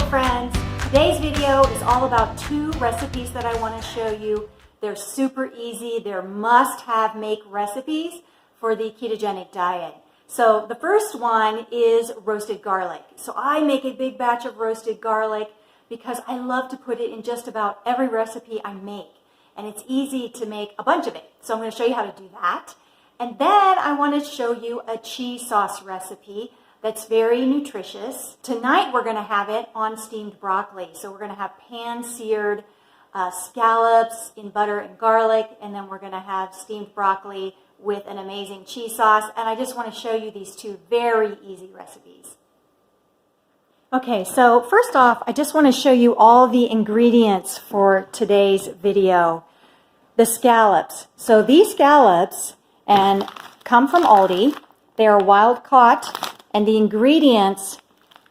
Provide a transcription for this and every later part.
friends. Today's video is all about 2 recipes that I want to show you. They're super easy. They're must-have make recipes for the ketogenic diet. So the first one is roasted garlic. So I make a big batch of roasted garlic because I love to put it in just about every recipe I make. And it's easy to make a bunch of it. So I'm going to show you how to do that. And then I want to show you a cheese sauce recipe that's very nutritious. Tonight we're going to have it on steamed broccoli. So we're going to have pan-seared scallops in butter and garlic, and then we're going to have steamed broccoli with an amazing cheese sauce. And I just want to show you these 2 very easy recipes. Okay, so first off, I just want to show you all the ingredients for today's video. The scallops. So these scallops come from Aldi. They are wild caught. And the ingredients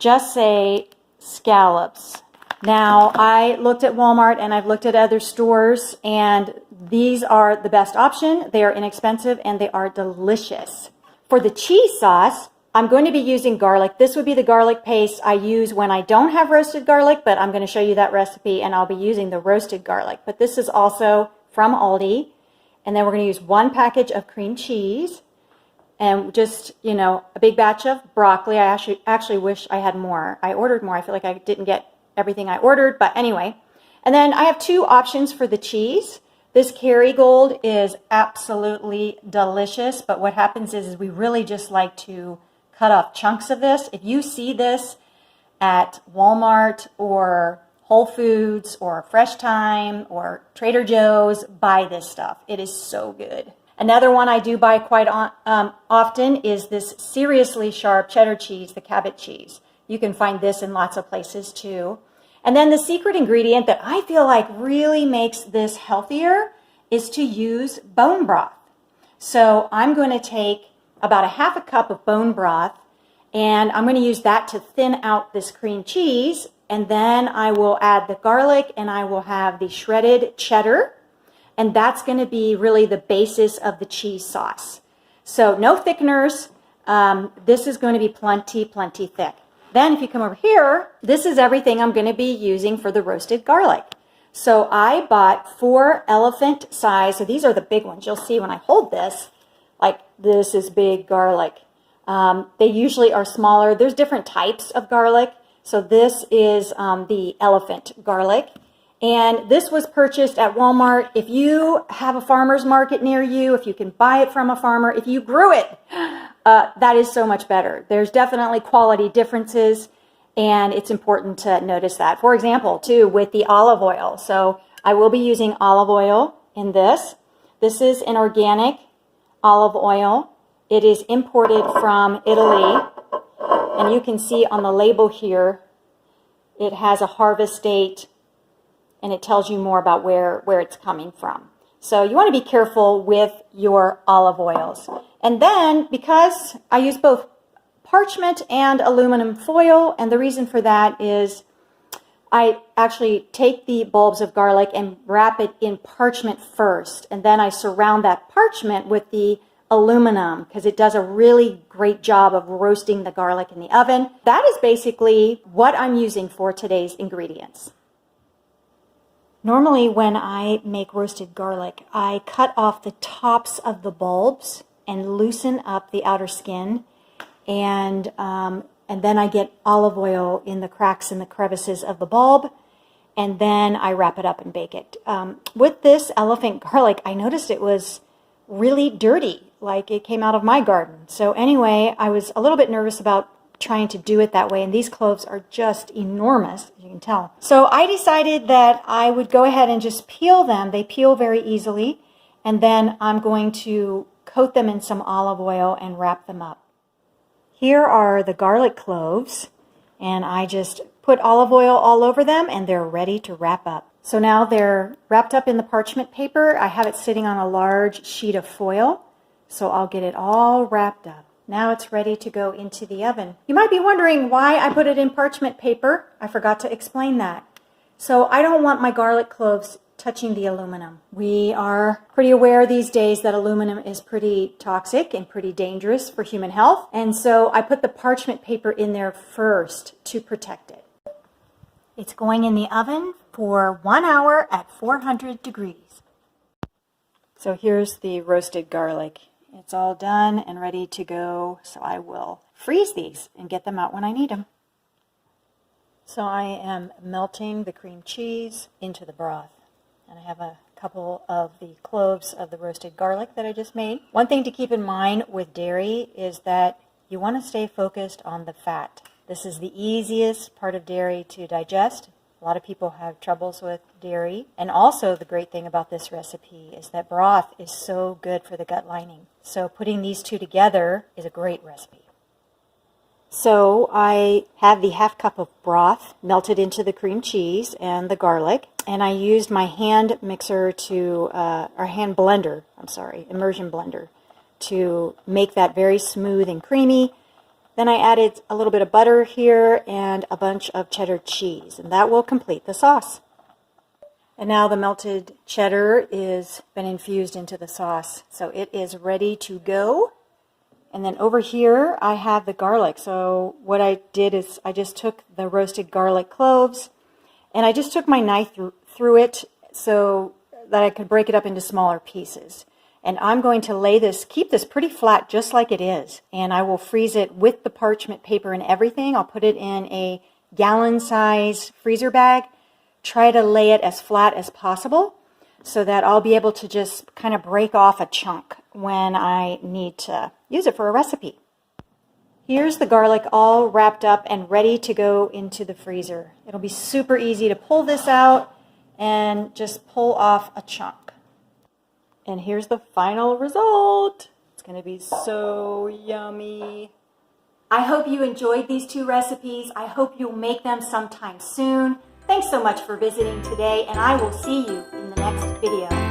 just say scallops. Now, I looked at Walmart and I've looked at other stores, and these are the best option. They are inexpensive and they are delicious. For the cheese sauce, I'm going to be using garlic. This would be the garlic paste I use when I don't have roasted garlic, but I'm going to show you that recipe and I'll be using the roasted garlic. But this is also from Aldi. And then we're going to use 1 package of cream cheese. And just, a big batch of broccoli. I actually wish I had more. I ordered more. I feel like I didn't get everything I ordered, but anyway. And then I have 2 options for the cheese. This Kerrygold is absolutely delicious, but what happens is we really just like to cut off chunks of this. If you see this at Walmart or Whole Foods or Fresh Time or Trader Joe's, buy this stuff. It is so good. Another one I do buy quite often is this seriously sharp cheddar cheese, the Cabot cheese. You can find this in lots of places too. And then the secret ingredient that I feel like really makes this healthier is to use bone broth. So I'm going to take about a half a cup of bone broth, and I'm going to use that to thin out this cream cheese. And then I will add the garlic, and I will have the shredded cheddar. And that's going to be really the basis of the cheese sauce. So no thickeners. This is going to be plenty thick. Then if you come over here, this is everything I'm going to be using for the roasted garlic. So I bought 4 elephant size. So these are the big ones. You'll see when I hold this, like this is big garlic. They usually are smaller. There's different types of garlic. So this is the elephant garlic. And this was purchased at Walmart. If you have a farmer's market near you, if you can buy it from a farmer, if you grew it, that is so much better. There's definitely quality differences, and it's important to notice that. For example, too, with the olive oil. So I will be using olive oil in this. This is an organic olive oil. It is imported from Italy, and you can see on the label here, it has a harvest date, and it tells you more about where it's coming from. So you want to be careful with your olive oils. And then, because I use both parchment and aluminum foil, and the reason for that is I actually take the bulbs of garlic and wrap it in parchment first, and then I surround that parchment with the aluminum because it does a really great job of roasting the garlic in the oven. That is basically what I'm using for today's ingredients. Normally when I make roasted garlic, I cut off the tops of the bulbs and loosen up the outer skin, and then I get olive oil in the cracks and the crevices of the bulb, and then I wrap it up and bake it. With this elephant garlic, I noticed it was really dirty, like it came out of my garden. So anyway, I was a little bit nervous about trying to do it that way, and these cloves are just enormous, as you can tell. So I decided that I would go ahead and just peel them. They peel very easily, and then I'm going to coat them in some olive oil and wrap them up. Here are the garlic cloves, and I just put olive oil all over them, and they're ready to wrap up. So now they're wrapped up in the parchment paper. I have it sitting on a large sheet of foil, so I'll get it all wrapped up. Now it's ready to go into the oven. You might be wondering why I put it in parchment paper. I forgot to explain that. So I don't want my garlic cloves touching the aluminum. We are pretty aware these days that aluminum is pretty toxic and pretty dangerous for human health. And so I put the parchment paper in there first to protect it. It's going in the oven for 1 hour at 400 degrees. So here's the roasted garlic. It's all done and ready to go, so I will freeze these and get them out when I need them. So I am melting the cream cheese into the broth. And I have a couple of the cloves of the roasted garlic that I just made. One thing to keep in mind with dairy is that you want to stay focused on the fat. This is the easiest part of dairy to digest. A lot of people have troubles with dairy. And also the great thing about this recipe is that broth is so good for the gut lining. So putting these two together is a great recipe. So I have the half cup of broth melted into the cream cheese and the garlic, and I used my hand mixer immersion blender, to make that very smooth and creamy. Then I added a little bit of butter here and a bunch of cheddar cheese, and that will complete the sauce. And now the melted cheddar is been infused into the sauce, so it is ready to go. And then over here, I have the garlic. So what I did is I just took the roasted garlic cloves, and I just took my knife through it so that I could break it up into smaller pieces. And I'm going to keep this pretty flat just like it is. And I will freeze it with the parchment paper and everything. I'll put it in a gallon-size freezer bag. Try to lay it as flat as possible so that I'll be able to just kind of break off a chunk when I need to use it for a recipe. Here's the garlic all wrapped up and ready to go into the freezer. It'll be super easy to pull this out and just pull off a chunk. And here's the final result. It's going to be so yummy. I hope you enjoyed these two recipes. I hope you'll make them sometime soon. Thanks so much for visiting today, and I will see you in the next video.